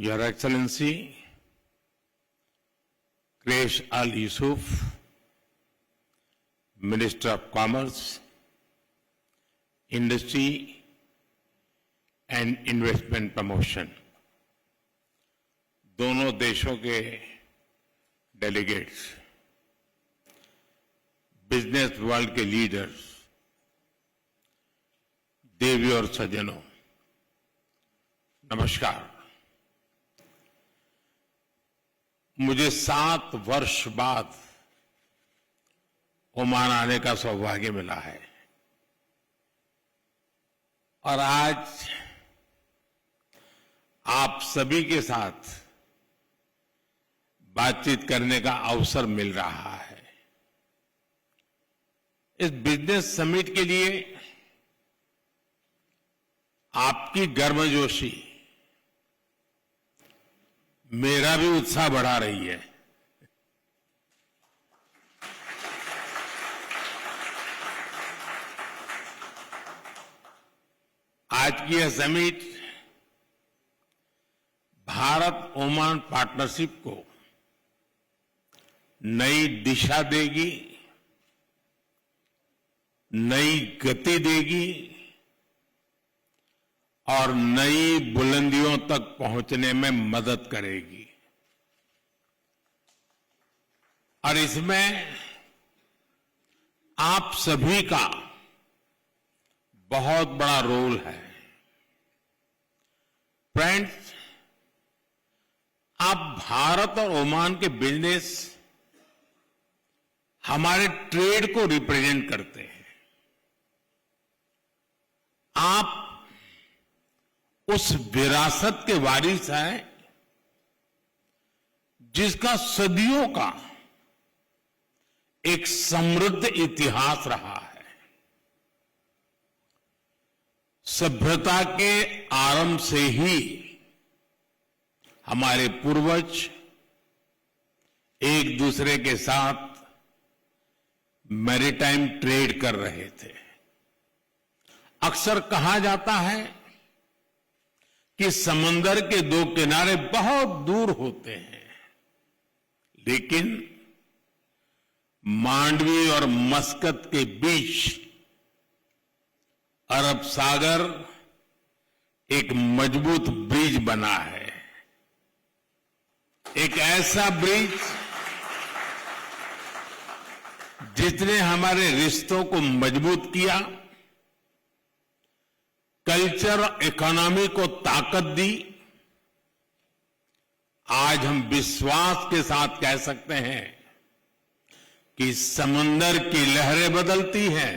Your Excellency, Quraish Al Yusuf, Minister of Commerce, Industry and Investment Promotion, दोनों देशों के delegates, business world के leaders, देवी और सज्जनों, नमस्कार। मुझे 7 वर्ष बाद ओमान आने का सौभाग्य मिला है और आज आप सभी के साथ बातचीत करने का अवसर मिल रहा है। इस बिजनेस समिट के लिए आपकी गर्मजोशी मेरा भी उत्साह बढ़ा रही है। आज की यह समिट भारत ओमान पार्टनरशिप को नई दिशा देगी, नई गति देगी और नई बुलंदियों तक पहुंचने में मदद करेगी। और इसमें आप सभी का बहुत बड़ा रोल है। फ्रेंड्स, आप भारत और ओमान के बिजनेस हमारे ट्रेड को रिप्रेजेंट करते हैं। आप उस विरासत के वारिस हैं जिसका सदियों का एक समृद्ध इतिहास रहा है। सभ्यता के आरंभ से ही हमारे पूर्वज एक दूसरे के साथ मैरीटाइम ट्रेड कर रहे थे। अक्सर कहा जाता है कि समंदर के 2 किनारे बहुत दूर होते हैं, लेकिन मांडवी और मस्कत के बीच अरब सागर एक मजबूत ब्रिज बना है। एक ऐसा ब्रिज जिसने हमारे रिश्तों को मजबूत किया, कल्चर और इकोनॉमी को ताकत दी। आज हम विश्वास के साथ कह सकते हैं कि समंदर की लहरें बदलती हैं,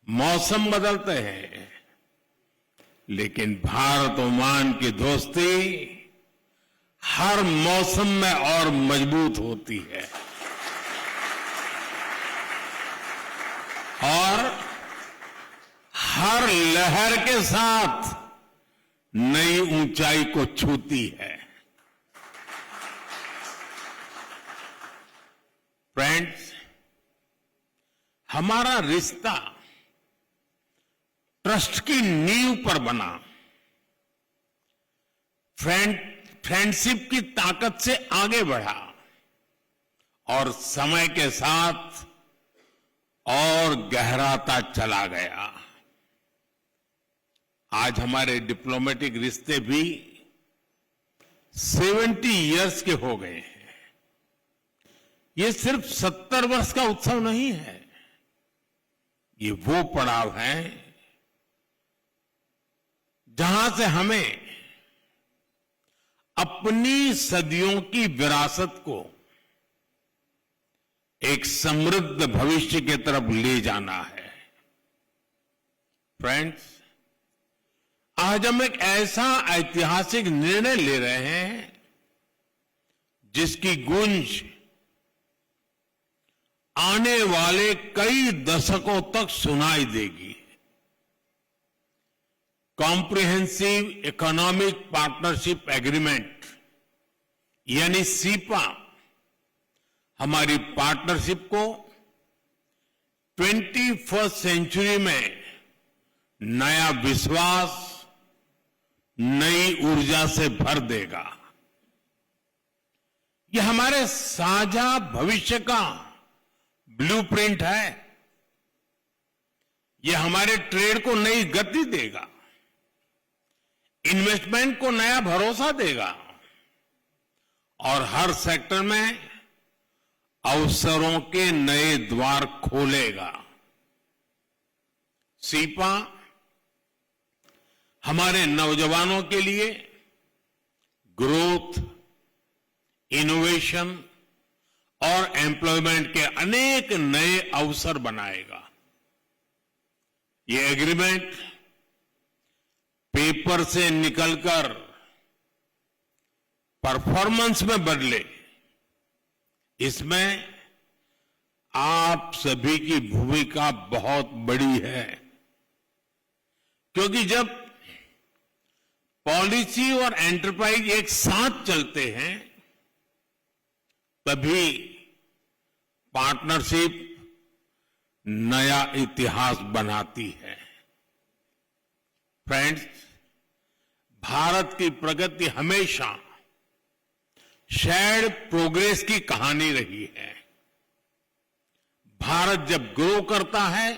मौसम बदलते हैं, लेकिन भारत ओमान की दोस्ती हर मौसम में और मजबूत होती है और हर लहर के साथ नई ऊंचाई को छूती है। फ्रेंड्स, हमारा रिश्ता ट्रस्ट की नींव पर बना। फ्रेंडशिप की ताकत से आगे बढ़ा और समय के साथ और गहराता चला गया। आज हमारे डिप्लोमेटिक रिश्ते भी 70 इयर्स के हो गए हैं। ये सिर्फ 70 वर्ष का उत्सव नहीं है, ये वो पड़ाव है जहां से हमें अपनी सदियों की विरासत को एक समृद्ध भविष्य की तरफ ले जाना है। फ्रेंड्स, आज हम एक ऐसा ऐतिहासिक निर्णय ले रहे हैं जिसकी गूंज आने वाले कई दशकों तक सुनाई देगी। कॉम्प्रिहेंसिव इकोनॉमिक पार्टनरशिप एग्रीमेंट यानी सीपा हमारी पार्टनरशिप को 21st सेंचुरी में नया विश्वास, नई ऊर्जा से भर देगा। यह हमारे साझा भविष्य का ब्लूप्रिंट है। यह हमारे ट्रेड को नई गति देगा, इन्वेस्टमेंट को नया भरोसा देगा और हर सेक्टर में अवसरों के नए द्वार खोलेगा। सीपा हमारे नौजवानों के लिए ग्रोथ, इनोवेशन और एम्प्लॉयमेंट के अनेक नए अवसर बनाएगा। ये एग्रीमेंट पेपर से निकलकर परफॉर्मेंस में बदले, इसमें आप सभी की भूमिका बहुत बड़ी है, क्योंकि जब पॉलिसी और एंटरप्राइज एक साथ चलते हैं तभी पार्टनरशिप नया इतिहास बनाती है। फ्रेंड्स, भारत की प्रगति हमेशा शेयर्ड प्रोग्रेस की कहानी रही है। भारत जब ग्रो करता है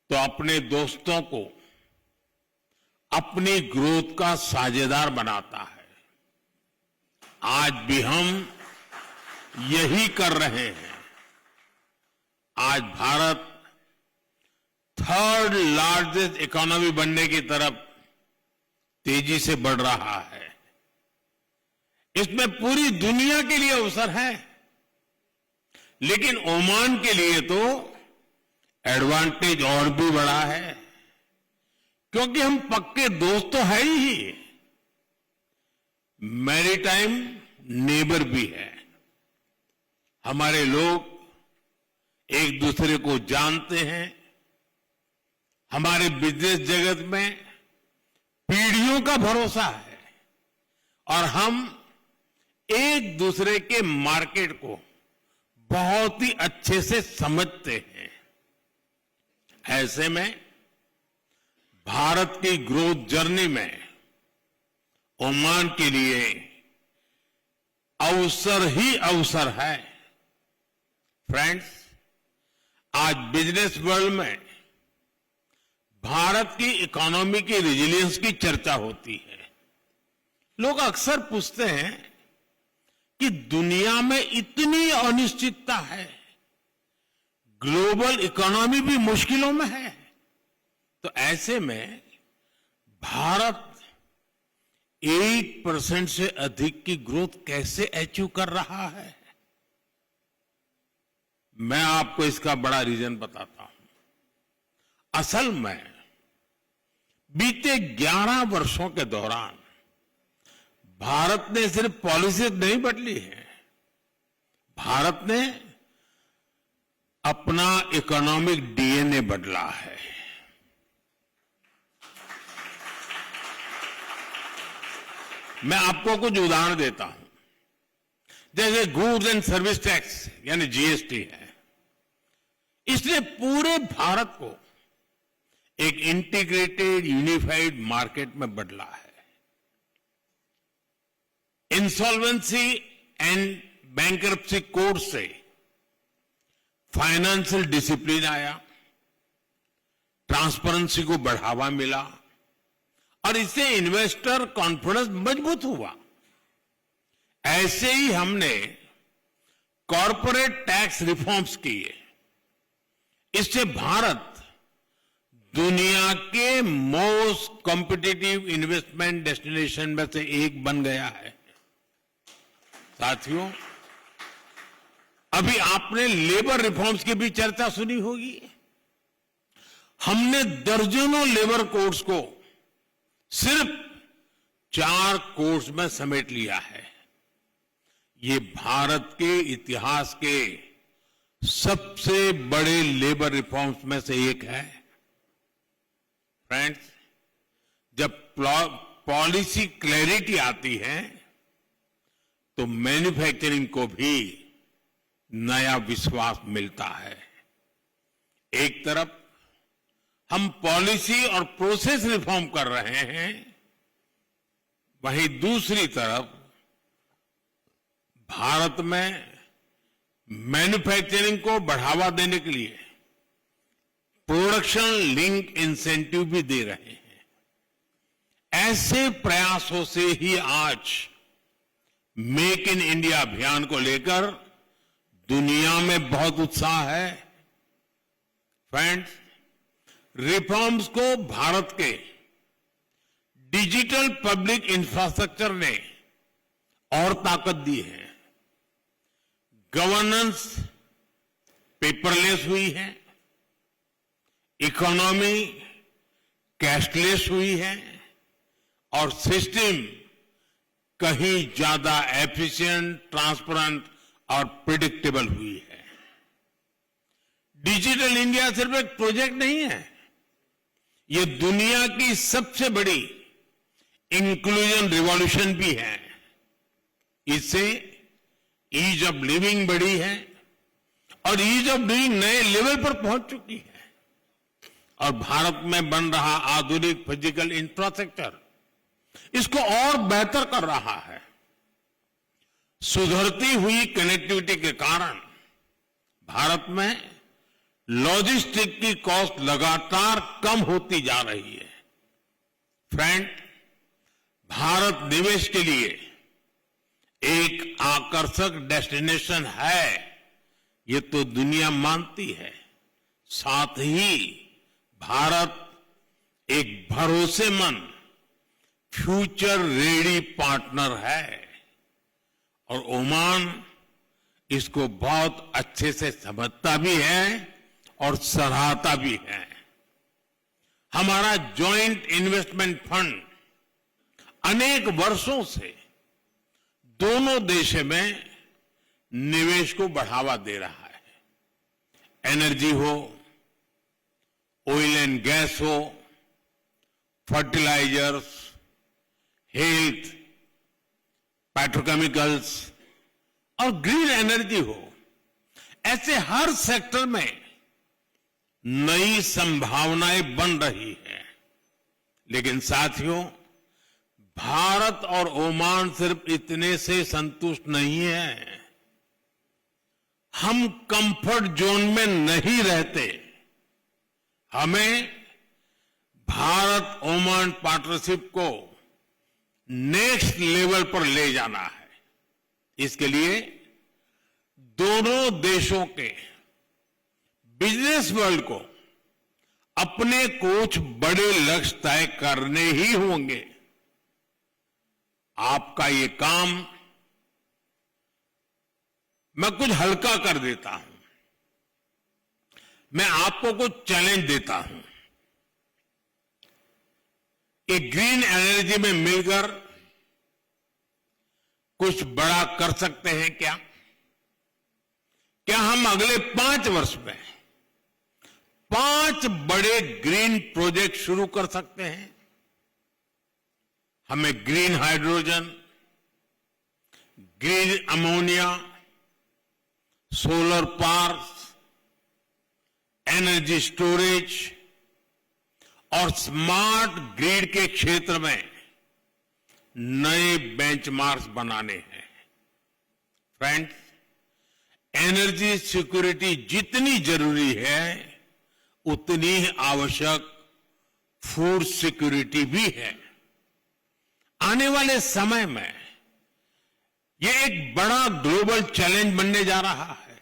तो अपने दोस्तों को अपनी ग्रोथ का साझेदार बनाता है। आज भी हम यही कर रहे हैं। आज भारत थर्ड लार्जेस्ट इकोनॉमी बनने की तरफ तेजी से बढ़ रहा है। इसमें पूरी दुनिया के लिए अवसर है, लेकिन ओमान के लिए तो एडवांटेज और भी बड़ा है, क्योंकि हम पक्के दोस्त तो है ही, मैरीटाइम नेबर भी है। हमारे लोग एक दूसरे को जानते हैं। हमारे बिजनेस जगत में पीढ़ियों का भरोसा है और हम एक दूसरे के मार्केट को बहुत ही अच्छे से समझते हैं। ऐसे में भारत की ग्रोथ जर्नी में ओमान के लिए अवसर ही अवसर है। फ्रेंड्स, आज बिजनेस वर्ल्ड में भारत की इकोनॉमी की रेजिलियंस की चर्चा होती है। लोग अक्सर पूछते हैं कि दुनिया में इतनी अनिश्चितता है, ग्लोबल इकोनॉमी भी मुश्किलों में है, तो ऐसे में भारत 8% से अधिक की ग्रोथ कैसे अचीव कर रहा है? मैं आपको इसका बड़ा रीजन बताता हूं। असल में बीते 11 वर्षों के दौरान भारत ने सिर्फ पॉलिसी नहीं बदली है, भारत ने अपना इकोनॉमिक डीएनए बदला है। मैं आपको कुछ उदाहरण देता हूं। जैसे गुड्स एंड सर्विस टैक्स यानी जीएसटी है, इसने पूरे भारत को एक इंटीग्रेटेड यूनिफाइड मार्केट में बदला है। इंसॉल्वेंसी एंड बैंकरप्सी कोड से फाइनेंशियल डिसिप्लिन आया, ट्रांसपेरेंसी को बढ़ावा मिला और इससे इन्वेस्टर कॉन्फिडेंस मजबूत हुआ। ऐसे ही हमने कॉरपोरेट टैक्स रिफॉर्म्स किए। इससे भारत दुनिया के मोस्ट कॉम्पिटिटिव इन्वेस्टमेंट डेस्टिनेशन में से एक बन गया है। साथियों, अभी आपने लेबर रिफॉर्म्स की भी चर्चा सुनी होगी। हमने दर्जनों लेबर कोड्स को सिर्फ 4 कोड्स में समेट लिया है। ये भारत के इतिहास के सबसे बड़े लेबर रिफॉर्म्स में से एक है। फ्रेंड्स, जब पॉलिसी क्लैरिटी आती है तो मैन्युफैक्चरिंग को भी नया विश्वास मिलता है। एक तरफ हम पॉलिसी और प्रोसेस रिफॉर्म कर रहे हैं, वहीं दूसरी तरफ भारत में मैन्युफैक्चरिंग को बढ़ावा देने के लिए प्रोडक्शन लिंक इंसेंटिव भी दे रहे हैं। ऐसे प्रयासों से ही आज मेक इन इंडिया अभियान को लेकर दुनिया में बहुत उत्साह है। फ्रेंड्स, रिफॉर्म्स को भारत के डिजिटल पब्लिक इंफ्रास्ट्रक्चर ने और ताकत दी है। गवर्नेंस पेपरलेस हुई है, इकोनॉमी कैशलेस हुई है और सिस्टम कहीं ज्यादा एफिशिएंट, ट्रांसपेरेंट और प्रिडिक्टेबल हुई है। डिजिटल इंडिया सिर्फ एक प्रोजेक्ट नहीं है, ये दुनिया की सबसे बड़ी इंक्लूजन रिवॉल्यूशन भी है। इससे ईज ऑफ लिविंग बढ़ी है और ईज ऑफ डूइंग नए लेवल पर पहुंच चुकी है और भारत में बन रहा आधुनिक फिजिकल इंफ्रास्ट्रक्चर इसको और बेहतर कर रहा है। सुधरती हुई कनेक्टिविटी के कारण भारत में लॉजिस्टिक की कॉस्ट लगातार कम होती जा रही है। फ्रेंड, भारत निवेश के लिए एक आकर्षक डेस्टिनेशन है, ये तो दुनिया मानती है। साथ ही भारत एक भरोसेमंद फ्यूचर रेडी पार्टनर है और ओमान इसको बहुत अच्छे से समझता भी है और सराहता भी है। हमारा जॉइंट इन्वेस्टमेंट फंड अनेक वर्षों से दोनों देशों में निवेश को बढ़ावा दे रहा है। एनर्जी हो, ऑयल एंड गैस हो, फर्टिलाइजर्स, हेल्थ, पेट्रोकेमिकल्स और ग्रीन एनर्जी हो, ऐसे हर सेक्टर में नई संभावनाएं बन रही है। लेकिन साथियों, भारत और ओमान सिर्फ इतने से संतुष्ट नहीं है। हम कंफर्ट जोन में नहीं रहते। हमें भारत ओमान पार्टनरशिप को नेक्स्ट लेवल पर ले जाना है। इसके लिए दोनों देशों के बिजनेस वर्ल्ड को अपने कुछ बड़े लक्ष्य तय करने ही होंगे। आपका ये काम मैं कुछ हल्का कर देता हूं। मैं आपको कुछ चैलेंज देता हूं कि ग्रीन एनर्जी में मिलकर कुछ बड़ा कर सकते हैं क्या? क्या हम अगले 5 वर्ष में 5 बड़े ग्रीन प्रोजेक्ट शुरू कर सकते हैं? हमें green hydrogen, green ammonia, solar parks, energy storage और स्मार्ट ग्रिड के क्षेत्र में नए बेंचमार्क्स बनाने हैं। फ्रेंड्स, एनर्जी सिक्योरिटी जितनी जरूरी है उतनी ही आवश्यक फूड सिक्योरिटी भी है। आने वाले समय में यह एक बड़ा ग्लोबल चैलेंज बनने जा रहा है।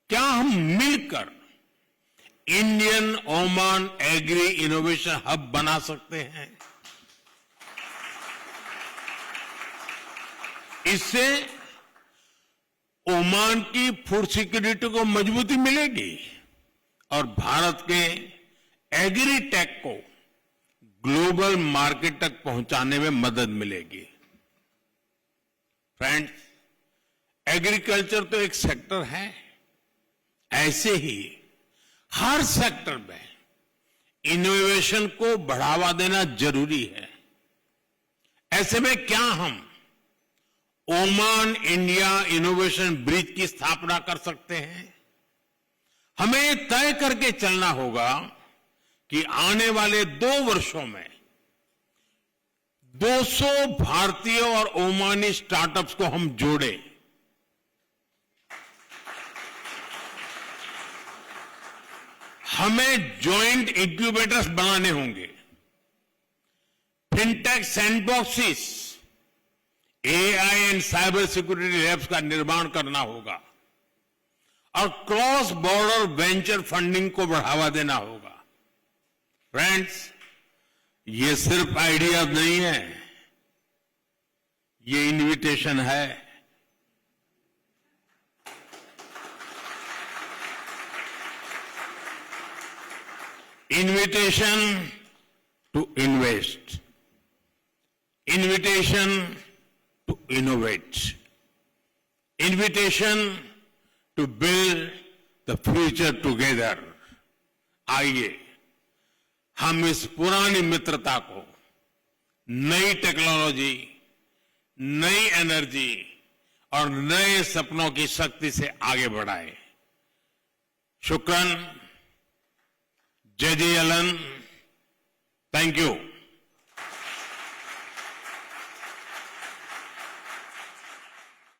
क्या हम मिलकर Indian Oman agri innovation hub बना सकते हैं? इससे ओमान की फूड सिक्योरिटी को मजबूती मिलेगी और भारत के एग्री टेक को ग्लोबल मार्केट तक पहुंचाने में मदद मिलेगी। फ्रेंड्स, एग्रीकल्चर तो एक सेक्टर है, ऐसे ही हर सेक्टर में इनोवेशन को बढ़ावा देना जरूरी है। ऐसे में क्या हम ओमान इंडिया इनोवेशन ब्रिज की स्थापना कर सकते हैं? हमें तय करके चलना होगा कि आने वाले 2 वर्षों में 200 भारतीय और ओमानी स्टार्टअप्स को हम जोड़े। हमें जॉइंट इंक्यूबेटर्स बनाने होंगे, fintech sandboxes, AI and cyber security labs का निर्माण करना होगा और क्रॉस बॉर्डर वेंचर फंडिंग को बढ़ावा देना होगा। फ्रेंड्स, ये सिर्फ आइडियाज नहीं है, ये इन्विटेशन है। Invitation to invest, invitation to innovate, invitation to build the future together. आइए हम इस पुरानी मित्रता को नई टेक्नोलॉजी, नई एनर्जी और नए सपनों की शक्ति से आगे बढ़ाएं। शुक्रान। जय जय अलन। Thank you.